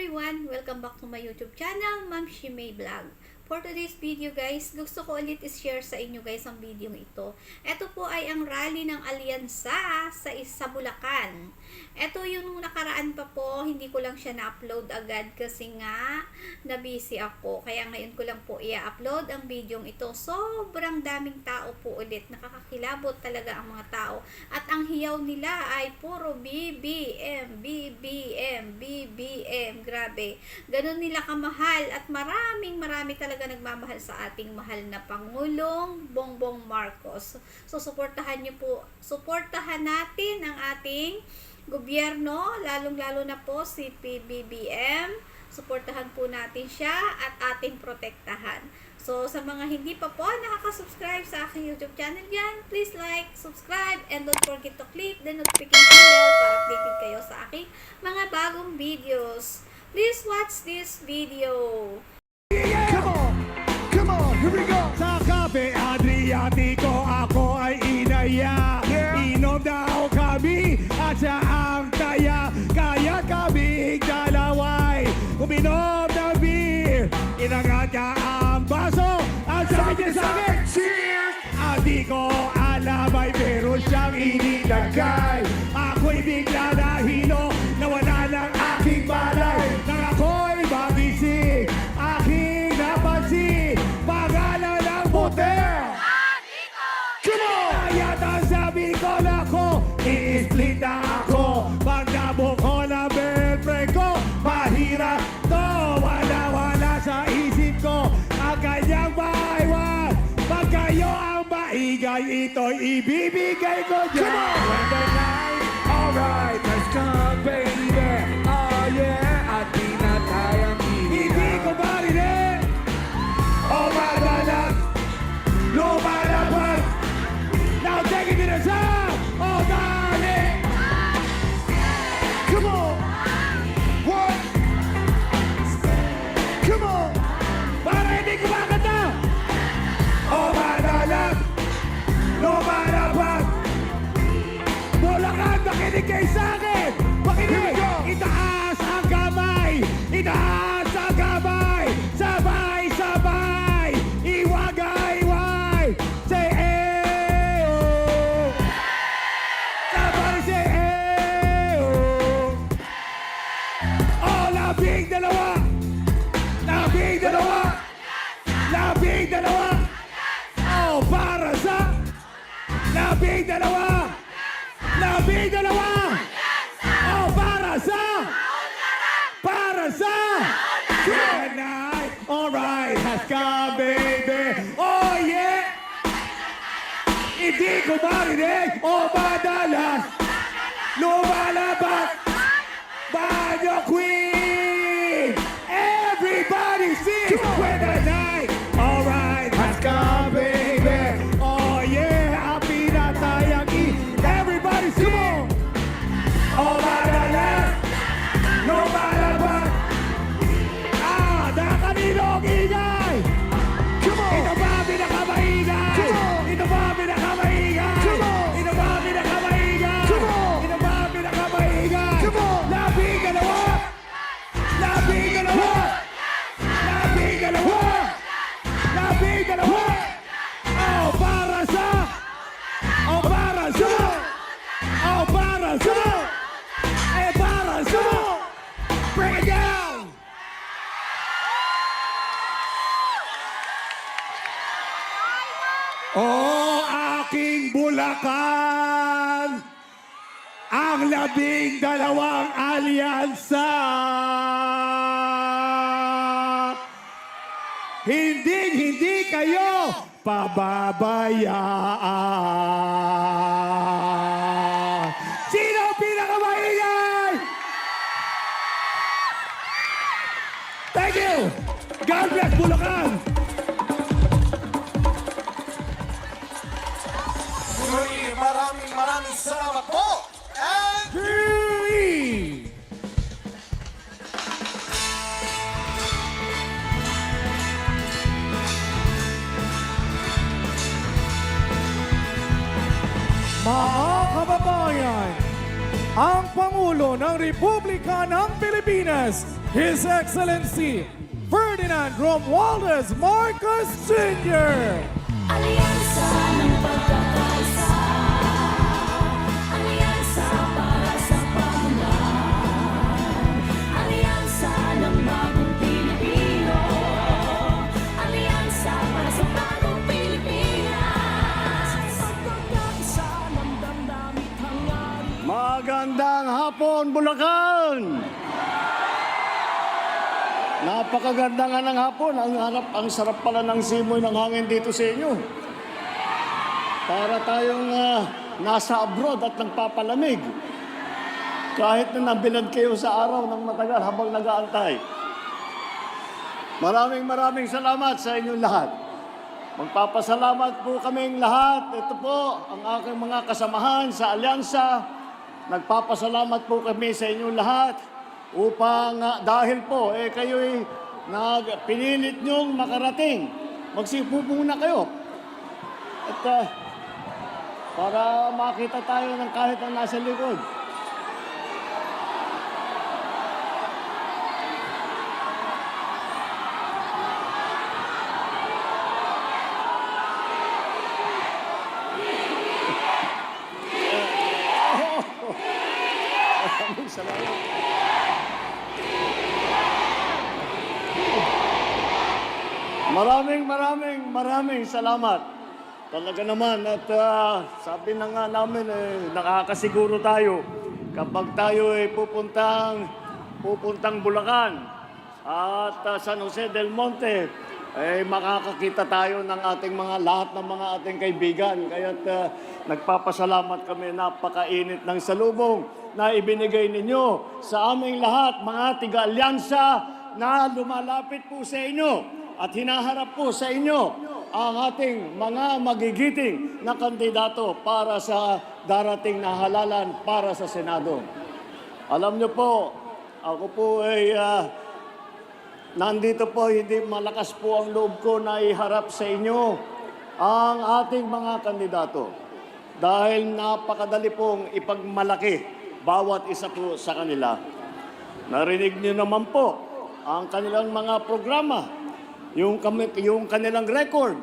everyone! Welcome back to my YouTube channel, Ma'am Shimei Vlog. For today's video guys, gusto ko ulit i-share sa inyo guys ang video ito. Ito po ay ang rally ng Alyansa sa Bulacan. Ito yung nakaraan pa po, hindi ko lang siya na-upload agad kasi nga na-busy ako. Kaya ngayon ko lang po i-upload ang video ito. Sobrang daming tao po ulit. Nakakakilabot talaga ang mga tao. At ang hiyaw nila ay puro BBM, BBM, BBM. Grabe. Ganun nila kamahal at marami talaga nagmamahal sa ating mahal na Pangulong Bongbong Marcos. So, suportahan natin ang ating gobyerno, lalong-lalo na po si PBBM. Suportahan po natin siya at ating protektahan. So, sa mga hindi pa po nakaka-subscribe sa aking YouTube channel dyan, please like, subscribe, and don't forget to click the notification bell para updated kayo sa aking mga bagong videos. Please watch this video. Come on, here we go! Sa Cafe Adriatico ako ay inaya. Inom daw kami at siya ang taya. Kaya kami dalaway uminom ng beer. Inangat ka ang baso at sabi niya sa akin, cheers! Di ko alam ay meron siyang inilagay. Ako'y bigla nahilo, nawala ng aking balay. Nang ako'y magising, aking napansin pangalan ng motel. Come on! Kaya sabi ko na ako, i-split na ako. Pag nabuko na girlfriend ko, mahirap to. Wala sa isip ko ang kanyang maiwan. Pag kayo ang maigay, ito'y ibibigay ko dyan. When the night, alright, let's come baby. Oh yeah, at di na tayang hindi ko marinig. Oh madalas, lumalabas. Now take it to the top. Oh darling. Come on. What? Come on. Para hindi ko makanta. Oh madalas, lumalabas. Bulacan, makinig kayo sa akin. Makinig. Itaas ang kamay. Itaas ang kamay. Sabay. Iwagay. Say eyo. Sabay say eyo. Oh, labing dalawa. Oh, para sa labing dalawa. Oh, para sa good night. Alright, has come, baby. Oh, yeah. Hindi ko marinig. Oh, madalas. Lumalabas. Banyo Queen. Everybody sing. When the night. Alright, has come, baby. Oh, yeah. Happy na tayang everybody sing. Oh, madalas. Lumalabas. Nakaninong ingay! Ito ba pinakamaingay? Ito ba pinakamaingay? Labing dalawa! Oh, para sa! Bring it down! Oh, aking Bulacan, ang 12 alyansa. Hindi kayo pababayaan. Sino ang pinakamaingay? Thank you! God bless Bulacan! Maraming salamat po! And Three! Mga kababayan, ang Pangulo ng Republika ng Pilipinas His Excellency Ferdinand Romualdez Marcos Jr. Alyansa ng pagkakaisa, alyansa para sa pamulan, alyansa ng bagong Pilipino, alyansa para sa bagong Pilipinas, pagkakaisa ng damdamit hangarin. Magandang hapon, Bulacan! Napakaganda nga ng hapon. Ang sarap pala ng simoy ng hangin dito sa inyo. Para tayong nasa abroad at nagpapalamig. Kahit na nabilad kayo sa araw ng matagal habang nag-aantay. Maraming salamat sa inyong lahat. Magpapasalamat po kaming lahat. Ito po ang aking mga kasamahan sa Alyansa. Nagpapasalamat po kami sa inyong lahat upang dahil po kayo'y pinilit niyong makarating. Magsipo muna kayo. At para makita tayo ng kahit ang nasa likod. Salamat. Maraming salamat. Talaga naman at sabi na nga namin nakakasiguro tayo kapag tayo ay pupuntang Bulacan at San Jose del Monte makakakita tayo ng ating lahat ng mga ating kaibigan. Kaya't nagpapasalamat kami, napakainit ng salubong na ibinigay ninyo sa aming lahat, mga tiga-alyansa na lumalapit po sa inyo at hinaharap po sa inyo ang ating mga magigiting na kandidato para sa darating na halalan para sa Senado. Alam niyo po, ako po ay nandito po, hindi malakas po ang loob ko na iharap sa inyo ang ating mga kandidato. Dahil napakadali pong ipagmalaki bawat isa po sa kanila. Narinig niyo naman po ang kanilang mga programa, yung kanilang record,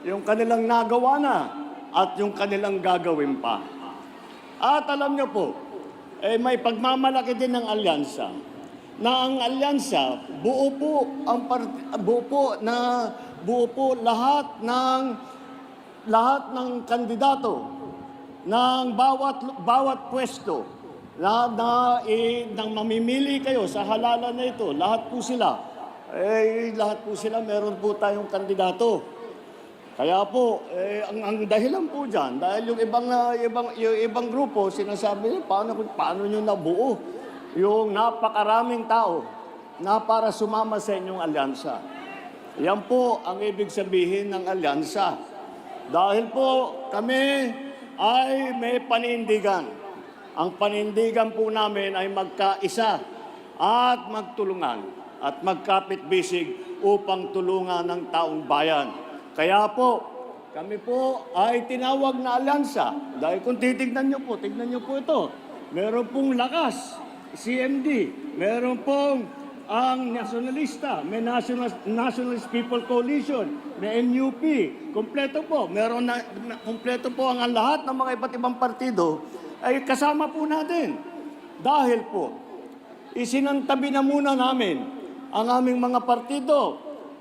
yung kanilang nagawa na, at yung kanilang gagawin pa. At alam niyo po, may pagmamalaki din ng alyansa. Na ang alyansa, buo po lahat ng kandidato ng bawat pwesto nang mamimili kayo sa halalan na ito. Lahat po sila meron po tayong kandidato. Kaya po ang dahilan po diyan dahil yung ibang grupo sinasabi paano niyo nabuo yung napakaraming tao na para sumama sa inyong alyansa. Yan po ang ibig sabihin ng alyansa. Dahil po kami ay may panindigan. Ang panindigan po namin ay magkaisa at magtulungan at magkapit-bisig upang tulungan ng taong bayan. Kaya po, kami po ay tinawag na alyansa. Dahil kung tignan niyo po ito. Meron pong lakas, CMD. Meron pong ang nationalista, may Nationalist People Coalition, may NUP. Kompleto po. Kompleto po ang lahat ng mga iba't ibang partido ay kasama po natin. Dahil po, isinantabi na muna namin ang aming mga partido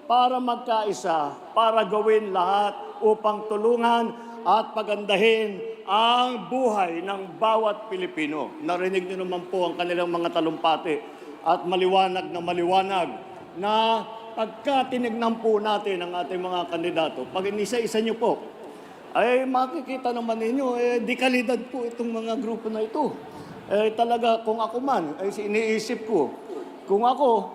para magkaisa, para gawin lahat upang tulungan at pagandahin ang buhay ng bawat Pilipino. Narinig niyo naman po ang kanilang mga talumpati at maliwanag na pagka tinignan po natin ang ating mga kandidato, pag inisa-isa niyo po, ay makikita naman ninyo, di kalidad po itong mga grupo na ito. Talaga, kung ako man, ay iniisip ko, kung ako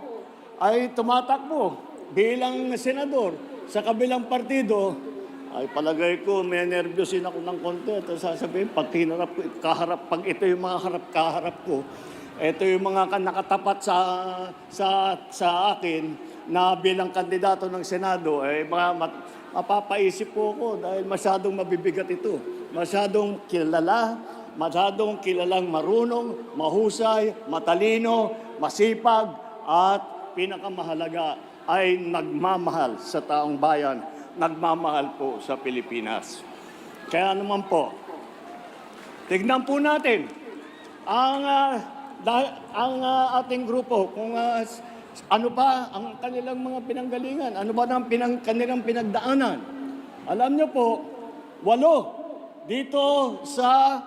ay tumatakbo bilang senador sa kabilang partido, ay palagay ko, may nervyosin ako ng konti. At sasabihin, pag ito yung mga kaharap ko, ito yung mga nakatapat sa akin na bilang kandidato ng Senado, mapapaisip po ako dahil masyadong mabibigat ito. Masyadong kilalang marunong, mahusay, matalino, masipag, at pinakamahalaga ay nagmamahal sa taong bayan, nagmamahal po sa Pilipinas. Kaya naman po, tignan po natin ang ating grupo kung ano pa ang kanilang mga pinanggalingan, ano ba ang kanilang pinagdaanan. Alam niyo po, 8 dito sa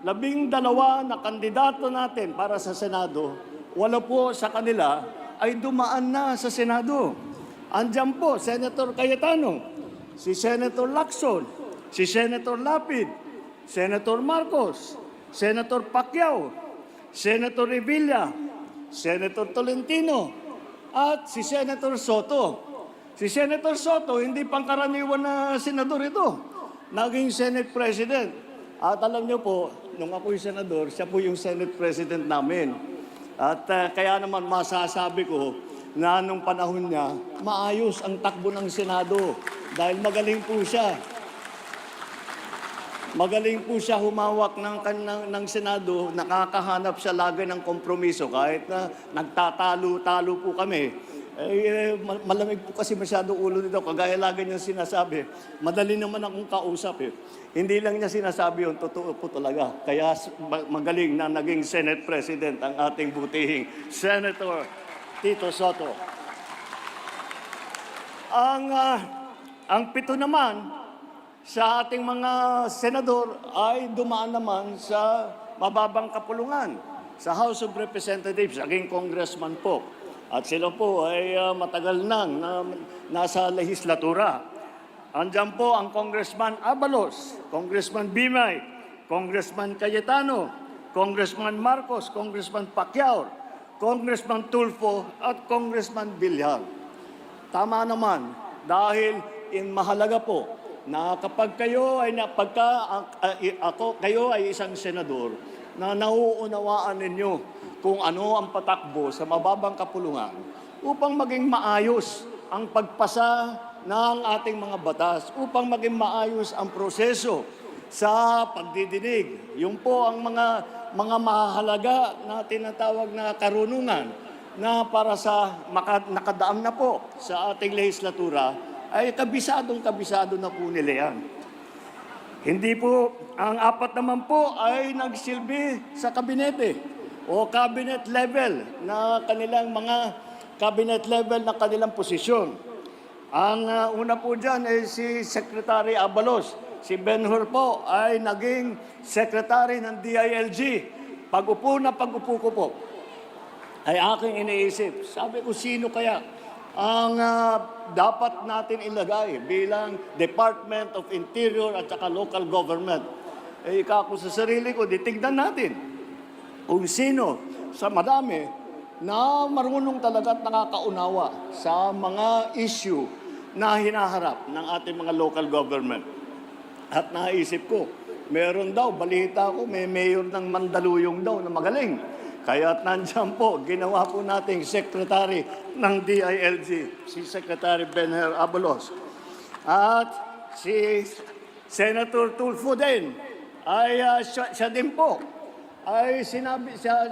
12 na kandidato natin para sa Senado, 8 po sa kanila ay dumaan na sa Senado. Andiyan po, Senator Cayetano, si Senator Lacson, si Senator Lapid, Senator Marcos, Senator Pacquiao, Senator Revilla, Senator Tolentino, at si Senator Soto. Si Senator Soto, hindi pangkaraniwan na senador ito. Naging Senate President. At alam niyo po, nung ako'y senador, siya po yung Senate President namin. At kaya naman masasabi ko na nung panahon niya, maayos ang takbo ng Senado dahil magaling po siya. Magaling po siya humawak ng Senado, nakakahanap siya lagi ng kompromiso kahit na nagtatalo-talo po kami. Malamig po kasi masyado ulo nito, kagaya lagi niya sinasabi, madali naman akong kausap eh. Hindi lang niya sinasabi yun, totoo po talaga. Kaya magaling na naging Senate President ang ating butihing Senator Tito Soto. Ang 7 naman sa ating mga senador ay dumaan naman sa mababang kapulungan sa House of Representatives, naging congressman po. At sila po ay matagal nang nasa lehislatura. Andyan po ang Congressman Abalos, Congressman Bimay, Congressman Cayetano, Congressman Marcos, Congressman Pacquiao, Congressman Tulfo at Congressman Villar. Tama naman dahil mahalaga po na kapag kayo ay kayo ay isang senador na nauunawaan ninyo kung ano ang patakbo sa mababang kapulungan upang maging maayos ang pagpasa ng ating mga batas, upang maging maayos ang proseso sa pagdidinig. Yung po ang mga mahalaga na tinatawag na karunungan na para sa nakadaang na po sa ating legislatura ay kabisado na po nila yan. Hindi po, ang 4 naman po ay nagsilbi sa kabinete o cabinet level na kanilang posisyon. Ang una po dyan ay si Secretary Abalos. Si Benhur po ay naging Secretary ng DILG. Pag-upo ko po, ay aking iniisip. Sabi ko, sino kaya ang dapat natin ilagay bilang Department of Interior at saka Local Government? Ika ko sa sarili ko, tignan natin kung sino sa madami na marunong talaga at nakakaunawa sa mga issue na hinaharap ng ating mga local government. At naisip ko, meron daw, balita ko, may mayor ng Mandaluyong daw na magaling. Kaya't nandiyan po, ginawa po nating secretary ng DILG, si Secretary Benher Abalos. At si Senator Tulfo din, ay siya din po, ay sinabi siya,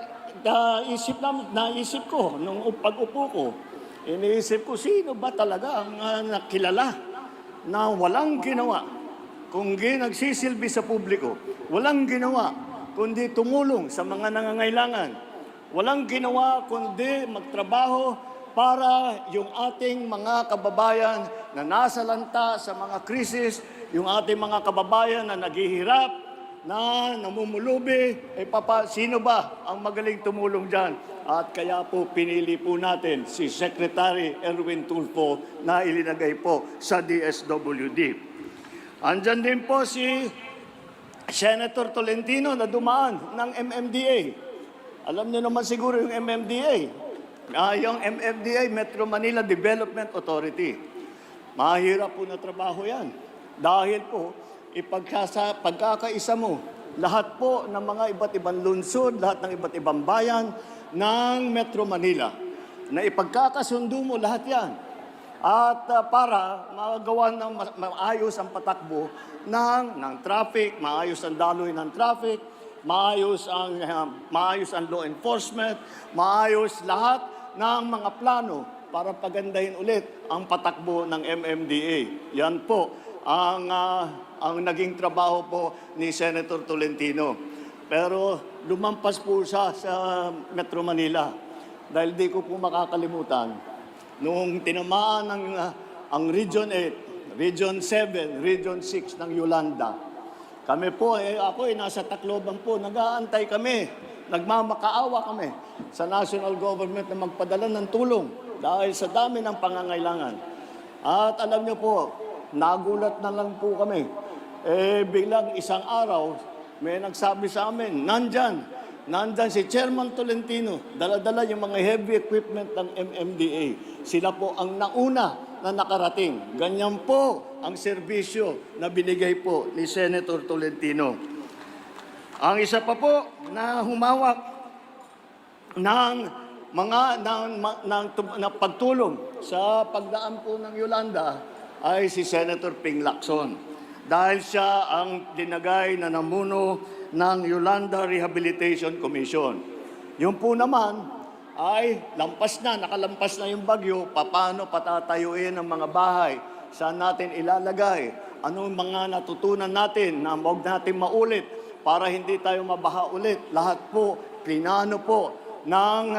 naisip ko nung pag-upo ko, iniisip ko sino ba talaga ang nakilala na walang ginawa kundi nagsisilbi sa publiko, walang ginawa kundi tumulong sa mga nangangailangan, walang ginawa kundi magtrabaho para yung ating mga kababayan na nasa lanta sa mga krisis, yung ating mga kababayan na naghihirap, na namumulubi, sino ba ang magaling tumulong dyan? At kaya po pinili po natin si Secretary Erwin Tulfo na ilinagay po sa DSWD. Andyan din po si Senator Tolentino na dumaan ng MMDA. Alam niyo naman siguro yung MMDA. Yung MMDA, Metro Manila Development Authority. Mahirap po na trabaho yan. Dahil po, pagkakaisa mo, lahat po ng mga iba't ibang lungsod, lahat ng iba't ibang bayan ng Metro Manila, na ipagkakasundo mo lahat yan. At para magawa ng maayos ang patakbo ng traffic, maayos ang daloy ng traffic, maayos ang law enforcement, maayos lahat ng mga plano para pagandahin ulit ang patakbo ng MMDA. Yan po ang naging trabaho po ni Senator Tolentino. Pero lumampas po siya sa Metro Manila dahil di ko po makakalimutan noong tinamaan ang Region 8, Region 7, Region 6 ng Yolanda. Kami po, ako nasa Tacloban po, nag-aantay kami, nagmamakaawa kami sa national government na magpadala ng tulong dahil sa dami ng pangangailangan. At alam niyo po, nagulat na lang po kami. Biglang isang araw, may nagsabi sa amin, nandyan si Chairman Tolentino, dala-dala yung mga heavy equipment ng MMDA. Sila po ang nauna na nakarating. Ganyan po ang serbisyo na binigay po ni Senator Tolentino. Ang isa pa po na humawak ng pagtulong sa pagdaan po ng Yolanda ay si Senator Ping Lacson. Dahil siya ang dinagay na namuno ng Yolanda Rehabilitation Commission. Yung po naman ay nakalampas na yung bagyo, paano patatayuin ang mga bahay, saan natin ilalagay, anong mga natutunan natin na huwag natin maulit para hindi tayo mabaha ulit. Lahat po, plinano po ng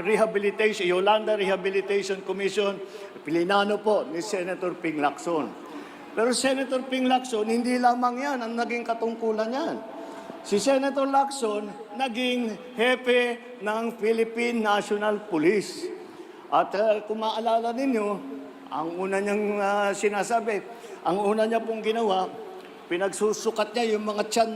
rehabilitation, Yolanda Rehabilitation Commission, plinano po ni Senator Ping Lacson. Pero Senator Ping Lacson, hindi lamang yan ang naging katungkulan yan. Si Senator Lacson, naging hepe ng Philippine National Police. At kung maalala ninyo, ang una niyang sinasabi, ang una niya pong ginawa, pinagsusukat niya yung mga tiyan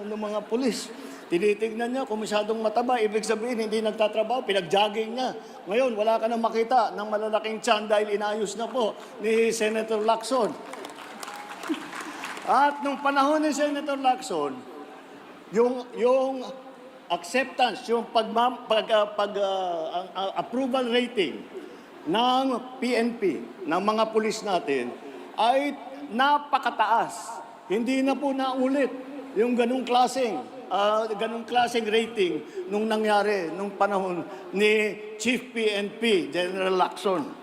ng mga pulis. Tinitignan niya kung masyadong mataba, ibig sabihin hindi nagtatrabaho, pinag-jogging niya. Ngayon, wala ka na makita ng malalaking tiyan dahil inayos na po ni Senator Lacson. At nung panahon ni Senator Lacson, yung acceptance, yung approval rating ng PNP, ng mga pulis natin, ay napakataas. Hindi na po naulit yung ganung klaseng rating nung nangyari nung panahon ni Chief PNP, General Lacson.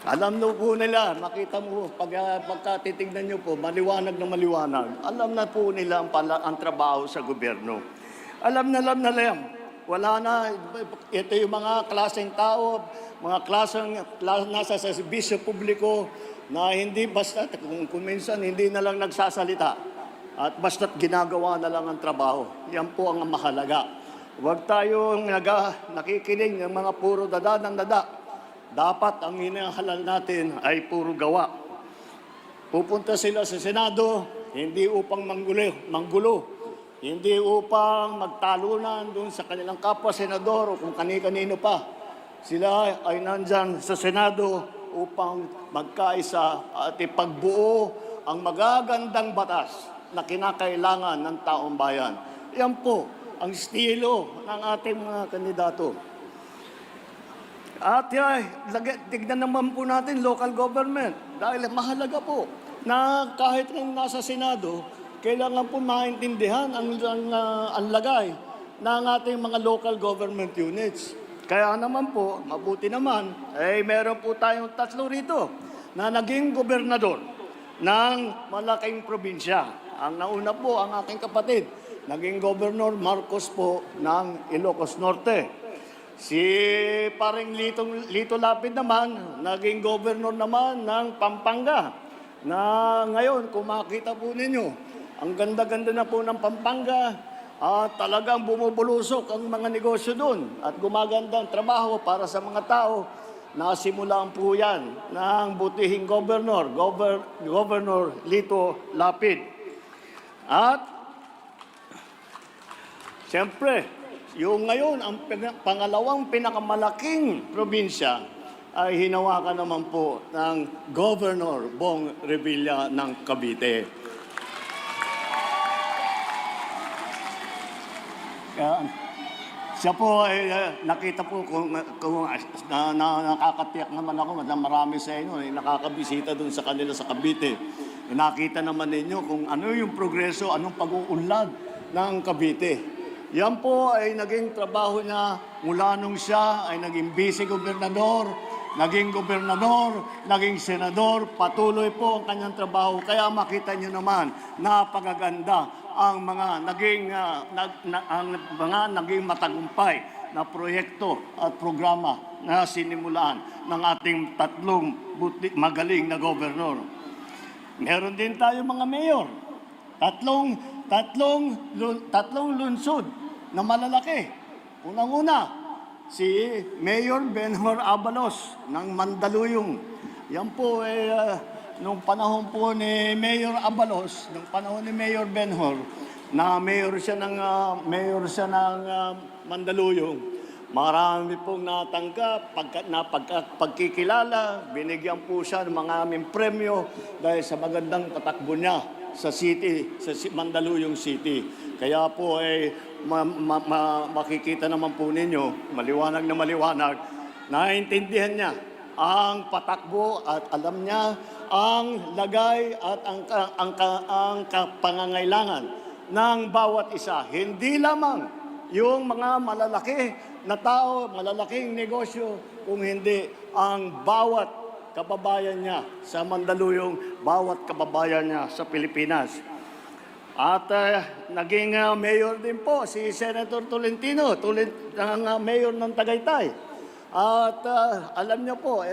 Alam na po nila, makita mo, pagka titignan nyo po, maliwanag na maliwanag. Alam na po nila ang trabaho sa gobyerno. Alam na wala na, ito yung mga klaseng tao, mga klaseng nasa sa serbisyo publiko na hindi basta, kung minsan hindi na lang nagsasalita at basta't ginagawa na lang ang trabaho. Yan po ang mahalaga. Huwag tayong nakikinig ng mga puro dada ng dada. Dapat ang hinahalal natin ay puro gawa. Pupunta sila sa Senado, hindi upang manggulo, hindi upang magtalunan doon sa kanilang kapwa-senador o kung kani-kanino pa. Sila ay nandyan sa Senado upang magkaisa at ipagbuo ang magagandang batas na kinakailangan ng taong bayan. Yan po ang estilo ng ating mga kandidato. At tignan naman po natin local government. Dahil mahalaga po na kahit rin nasa Senado, kailangan po maintindihan ang lagay ng ating mga local government units. Kaya naman po, mabuti naman, meron po tayong 3 rito na naging gobernador ng malaking probinsya. Ang nauna po, ang aking kapatid, naging Governor Marcos po ng Ilocos Norte. Si paring Lito Lapid naman, naging governor naman ng Pampanga. Na ngayon, kung makita po ninyo, ang ganda-ganda na po ng Pampanga at talagang bumubulusok ang mga negosyo doon at gumaganda ang trabaho para sa mga tao. Nasimulaan po yan ng butihing governor, Governor Lito Lapid. At siyempre, yung ngayon, ang pangalawang pinakamalaking probinsya ay hinawakan naman po ng Governor Bong Revilla ng Cavite. Siya po ay nakita po kung nakakatiyak naman ako na marami sa inyo nakakabisita doon sa kanila sa Cavite. Nakita naman ninyo kung ano yung progreso, anong pag-uunlad ng Cavite. Yan po ay naging trabaho niya mula nung siya ay naging vice-gobernador, naging gobernador, naging senador, patuloy po ang kanyang trabaho. Kaya makita niyo naman, napakaganda ang mga naging matagumpay na proyekto at programa na sinimulan ng ating tatlong magaling na gobernador. Meron din tayo mga mayor. Tatlong lungsod na malalaki. Unang-una, si Mayor Benhur Abalos ng Mandaluyong. Yan po nung panahon po ni Mayor Abalos, nung panahon ni Mayor Benhur, na mayor siya ng Mandaluyong. Marami pong natanggap, pagkikilala, binigyan po siya ng mga aming premyo dahil sa magandang patakbo niya sa city, sa Mandaluyong City. Kaya po makikita naman po ninyo, maliwanag na maliwanag, naiintindihan niya ang patakbo at alam niya ang lagay at ang pangangailangan ng bawat isa. Hindi lamang yung mga malalaki na tao, malalaking negosyo, kung hindi ang bawat kababayan niya sa Mandaluyong, bawat kababayan niya sa Pilipinas. At naging mayor din po si Senator Tolentino, mayor ng Tagaytay. At alam niyo po,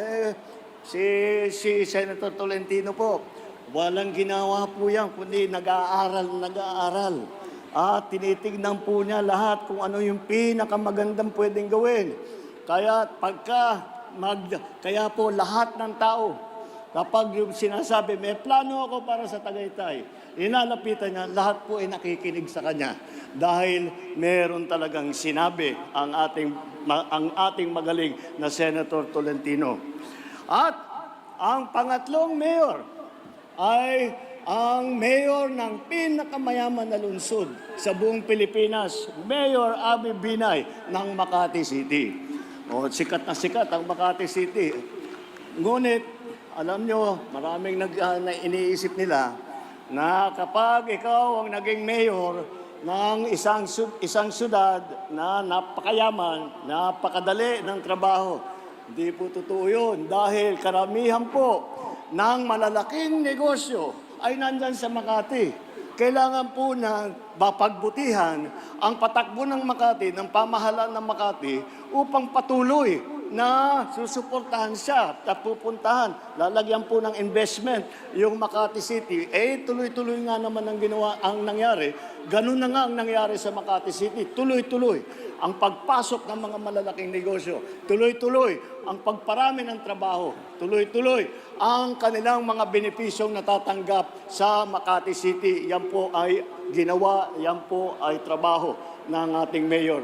si Senator Tolentino po, walang ginawa po yan, kundi nag-aaral. At tinitignan po niya lahat kung ano yung pinakamagandang pwedeng gawin. Kaya kaya po lahat ng tao, kapag yung sinasabi, may plano ako para sa Tagaytay, inalapitan niya, lahat po ay nakikinig sa kanya. Dahil meron talagang sinabi ang ating magaling na Senator Tolentino. At ang pangatlong mayor ay ang mayor ng pinakamayaman na lungsod sa buong Pilipinas, Mayor Abby Binay ng Makati City. Sikat na sikat ang Makati City. Ngunit, alam nyo, maraming iniisip nila na kapag ikaw ang naging mayor ng isang syudad na napakayaman, napakadali ng trabaho, hindi po totoo yun dahil karamihan po ng malalaking negosyo ay nandyan sa Makati. Kailangan po na mapagbutihan ang patakbo ng Makati, ng pamahalaan ng Makati, upang patuloy na susuportahan siya at pupuntahan. Lalagyan po ng investment yung Makati City. Tuloy-tuloy nga naman ang nangyari. Ganun na nga ang nangyari sa Makati City. Tuloy-tuloy ang pagpasok ng mga malalaking negosyo. Tuloy-tuloy ang pagparami ng trabaho. Tuloy-tuloy ang kanilang mga benepisyong natatanggap sa Makati City. Yan po ay ginawa, yan po ay trabaho ng ating Mayor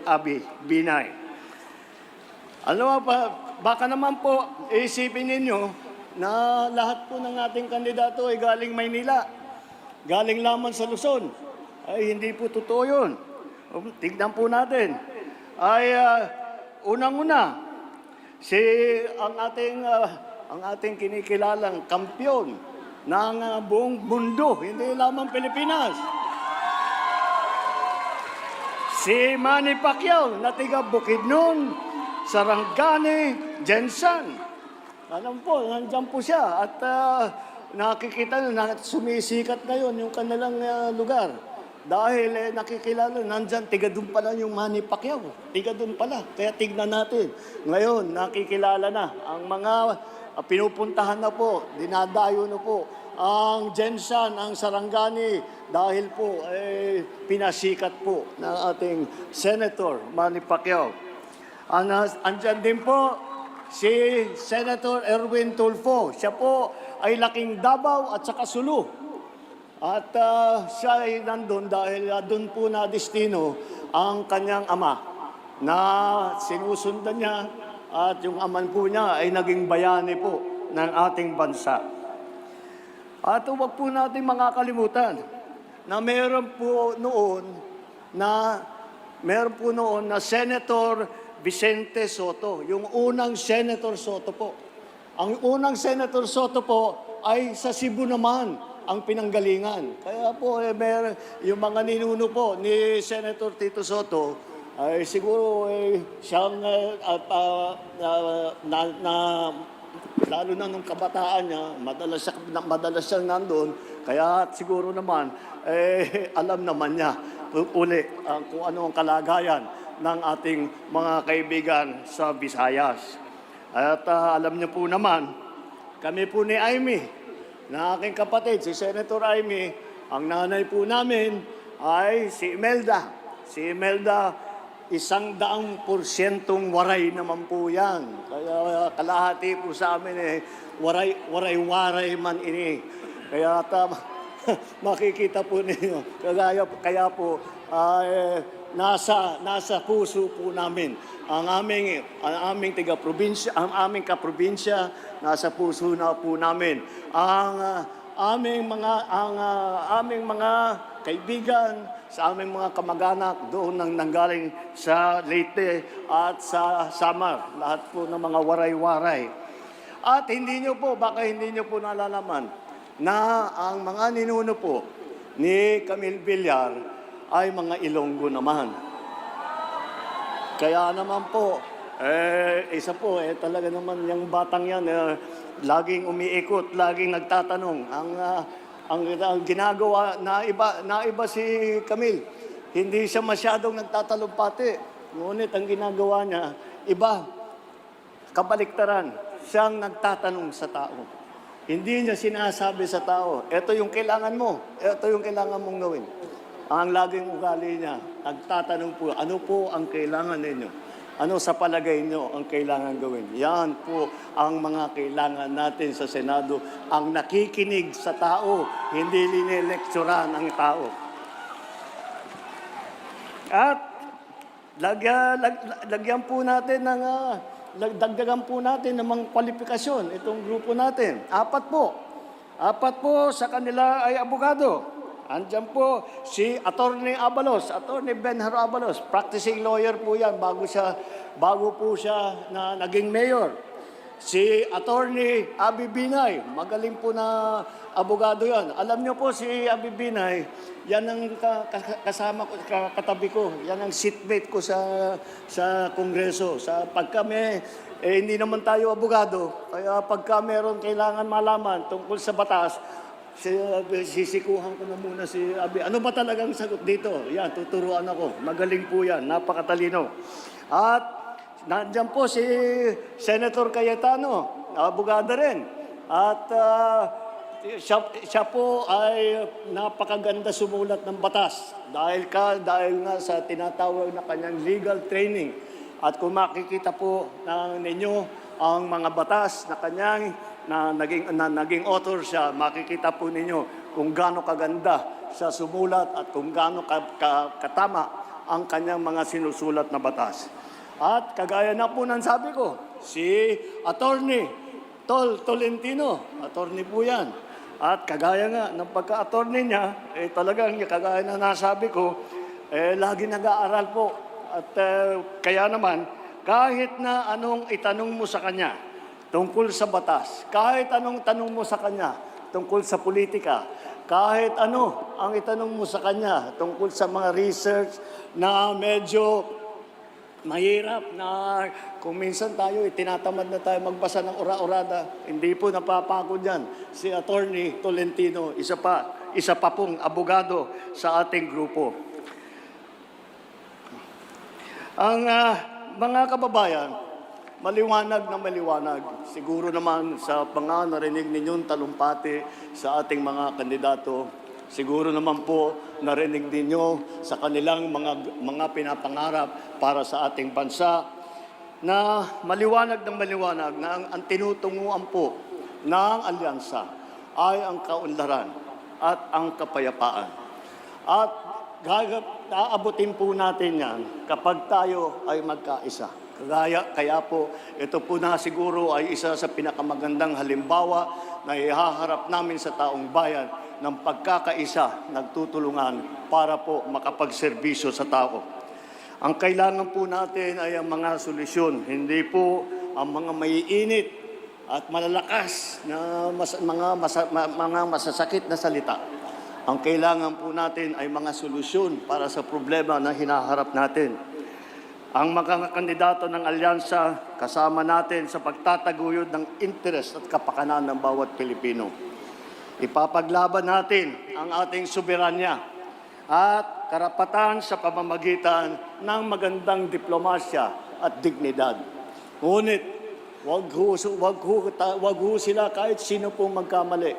Abby Binay. Ano pa, baka naman po isipin ninyo na lahat po ng ating kandidato ay galing Maynila, galing lamang sa Luzon. Ay hindi po totoo yun. Tignan po natin. Unang-una, ang ating kinikilalang kampyon ng buong mundo, hindi lamang Pilipinas. Si Manny Pacquiao na tiga Bukidnon, Sarangani, Jensen. Alam po, nandyan po siya. At nakikita nyo na sumisikat ngayon yung kanilang lugar. Dahil nakikilala, nandyan, tiga doon pala yung Manny Pacquiao. Tiga doon pala. Kaya tignan natin. Ngayon, nakikilala na. Ang mga pinupuntahan na po, dinadayo na po. Ang Jensen, ang Sarangani, dahil po pinasikat po ng ating Senator Manny Pacquiao. Andyan din po si Senator Erwin Tulfo. Siya po ay laking Davao at saka Sulu. At siya ay nandun dahil doon po na destino ang kanyang ama na sinusundan niya at yung aman po niya ay naging bayani po ng ating bansa. At huwag po natin makakalimutan na meron po noon na Senator Vicente Soto, yung unang Senator Soto po. Ang unang Senator Soto po ay sa Cebu naman. ang pinanggalingan. Kaya po, yung mga ninuno po ni Senator Tito Soto, ay siguro siyang lalo na nung kabataan niya, madalas siyang nandoon. Kaya siguro naman, alam naman niya kung ano ang kalagayan ng ating mga kaibigan sa Visayas. At alam niyo po naman, kami po ni Amy, na aking kapatid, si Senator Amy, ang nanay po namin ay si Imelda. Si Imelda, 100% waray naman po yan. Kaya kalahati po sa amin waray-waray man ini. Kaya makikita po ninyo. Kaya po, nasa puso po namin ang aming taga-probinsya, ang aming kaprobinsya, nasa puso na po namin ang aming mga kaibigan, sa aming mga kamag-anak doon nang nanggaling sa Leyte at sa Samar, lahat po ng mga waray-waray. At baka hindi nyo po nalalaman na ang mga ninuno po ni Camille Villar ay mga Ilonggo naman. Kaya naman po, isa po, talaga naman yung batang yan, laging umiikot, laging nagtatanong. Ang ginagawa, naiba si Camille, hindi siya masyadong nagtatalumpati. Ngunit ang ginagawa niya, iba, kabaliktaran, siyang nagtatanong sa tao. Hindi niya sinasabi sa tao, ito yung kailangan mo, ito yung kailangan mong gawin. Ang laging ugali niya, nagtatanong po, ano po ang kailangan ninyo? Ano sa palagay nyo ang kailangan gawin? Yan po ang mga kailangan natin sa Senado. Ang nakikinig sa tao, hindi linelekturan ang tao. At dagdagan po natin ng mga kwalifikasyon itong grupo natin. 4 po. 4 po sa kanila ay abogado. Andiyan po si Attorney Abalos, Attorney Benharo Abalos, practicing lawyer po yan bago po siya na naging mayor. Si Attorney Abi Binay, magaling po na abogado yan. Alam niyo po si Abi Binay, yan ang kasama ko, katabi ko, yan ang seatmate ko sa Kongreso. Pagka hindi naman tayo abogado, kaya pagka meron kailangan malaman tungkol sa batas, sisikuhan ko na muna si Abi. Ano ba talagang sagot dito? Yan, tuturuan ako. Magaling po yan, napakatalino. At nandiyan po si Senator Cayetano, abogado rin. At siya po ay napakaganda sumulat ng batas dahil nga sa tinatawag na kanyang legal training. At kung makikita po ninyo ang mga batas na kanyang naging author siya, makikita po ninyo kung gaano kaganda siya sumulat at kung gaano katama ang kanyang mga sinusulat na batas. At kagaya na po ng sabi ko, si Attorney Tolentino, attorney po yan. At kagaya nga ng pagka-attorney niya, talagang kagaya na nasabi ko, lagi nag-aaral po. At kaya naman, kahit na anong itanong mo sa kanya, tungkol sa batas, kahit anong tanong mo sa kanya tungkol sa politika, kahit ano ang itanong mo sa kanya tungkol sa mga research na medyo mahirap na kung minsan tayo, tinatamad na tayo magbasa ng ora-orada, hindi po napapagod yan. Si Attorney Tolentino, isa pa pong abogado sa ating grupo. Ang mga kababayan, maliwanag na maliwanag. Siguro naman sa mga narinig ninyong talumpati sa ating mga kandidato, siguro naman po narinig ninyo sa kanilang mga pinapangarap para sa ating bansa na maliwanag na ang tinutunguan po ng alyansa ay ang kaunlaran at ang kapayapaan. At aabutin po natin yan kapag tayo ay magkaisa. Kaya po, ito po na siguro ay isa sa pinakamagandang halimbawa na ihaharap namin sa taong bayan ng pagkakaisa, nagtutulungan para po makapagserbisyo sa tao. Ang kailangan po natin ay ang mga solusyon, hindi po ang mga maiinit at malalakas na mga masasakit na salita. Ang kailangan po natin ay mga solusyon para sa problema na hinaharap natin. Ang mga kandidato ng alyansa kasama natin sa pagtataguyod ng interes at kapakanan ng bawat Pilipino. Ipapaglaban natin ang ating soberanya at karapatan sa pamamagitan ng magandang diplomasya at dignidad. Ngunit, wag ho sila kahit sino pong magkamali.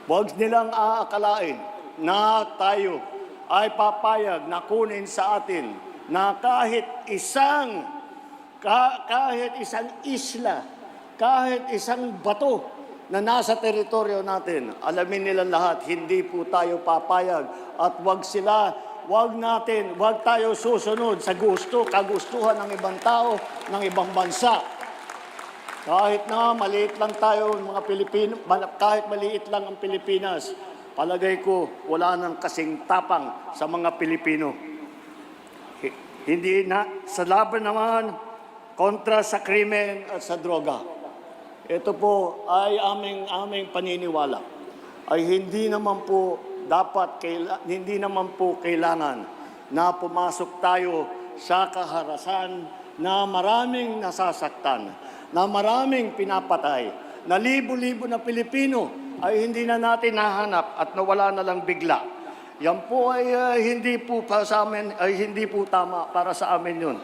Huwag nilang aakalain na tayo ay papayag na kunin sa atin na kahit isang isla, kahit isang bato na nasa teritoryo natin. Alamin nila lahat, hindi po tayo papayag at huwag tayo susunod sa kagustuhan ng ibang tao, ng ibang bansa. Kahit na maliit lang tayo, mga Pilipino, kahit maliit lang ang Pilipinas, palagay ko wala nang kasing tapang sa mga Pilipino. Hindi na sa laban naman kontra sa krimen at sa droga. Ito po ay aming paniniwala. Ay hindi naman po kailangan na pumasok tayo sa kaharasan na maraming nasasaktan, na maraming pinapatay, na libo-libo na Pilipino ay hindi na natin nahanap at nawala na lang bigla. Yan po ay hindi po tama para sa amin yun.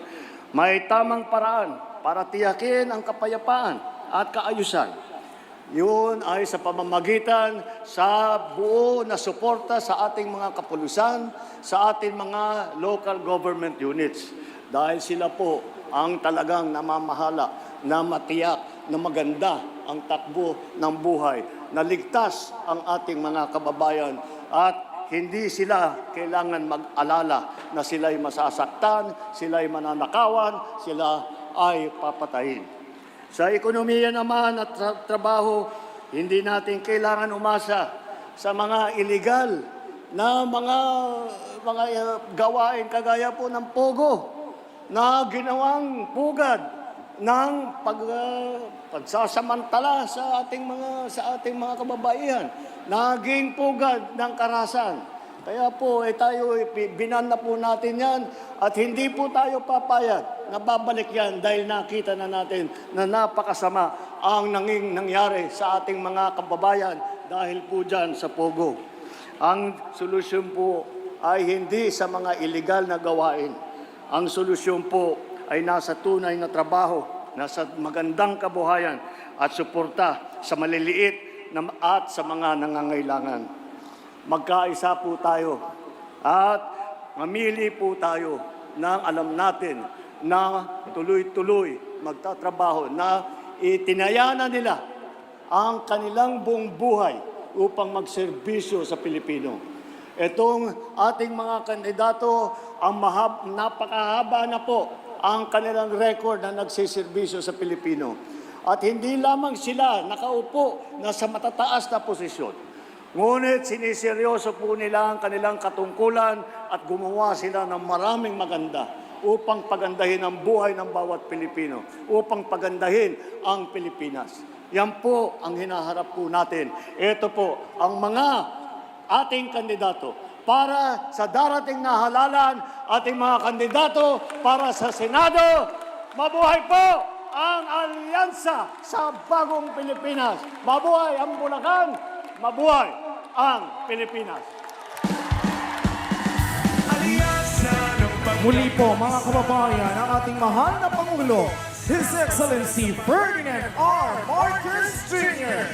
May tamang paraan para tiyakin ang kapayapaan at kaayusan. Yun ay sa pamamagitan sa buo na suporta sa ating mga kapulisan, sa ating mga local government units. Dahil sila po ang talagang namamahala na matiyak na maganda ang takbo ng buhay, na ligtas ang ating mga kababayan at hindi sila kailangan mag-alala na sila'y masasaktan, sila'y mananakawan, sila ay papatayin. Sa ekonomiya naman at sa trabaho, hindi natin kailangan umasa sa mga illegal na mga gawain kagaya po ng pogo na ginawang pugad ng pagsasamantala sa ating mga kababaihan, naging pugad ng karahasan. Kaya po tayo binan na po natin yan at hindi po tayo papayag na babalik yan dahil nakita na natin na napakasama ang nangyari sa ating mga kababayan dahil po dyan sa pogo. Ang solusyon po ay hindi sa mga illegal na gawain. Ang solusyon po ay nasa tunay na trabaho, nasa magandang kabuhayan at suporta sa maliliit at sa mga nangangailangan. Magkaisa po tayo at mamili po tayo ng alam natin na tuloy-tuloy magtatrabaho, na itinayanan nila ang kanilang buong buhay upang magserbisyo sa Pilipino. Itong ating mga kandidato, napakahaba na po ang kanilang record na nagsiservisyo sa Pilipino. At hindi lamang sila nakaupo na sa matataas na posisyon. Ngunit siniseryoso po nila ang kanilang katungkulan at gumawa sila ng maraming maganda upang pagandahin ang buhay ng bawat Pilipino, upang pagandahin ang Pilipinas. Yan po ang hinaharap po natin. Ito po ang mga ating kandidato para sa darating na halalan, ating mga kandidato para sa Senado. Mabuhay po ang alyansa sa bagong Pilipinas. Mabuhay ang Bulacan, mabuhay ang Pilipinas. Muli po mga kababayan, ang ating mahal na Pangulo, His Excellency Ferdinand R. Marcos Jr.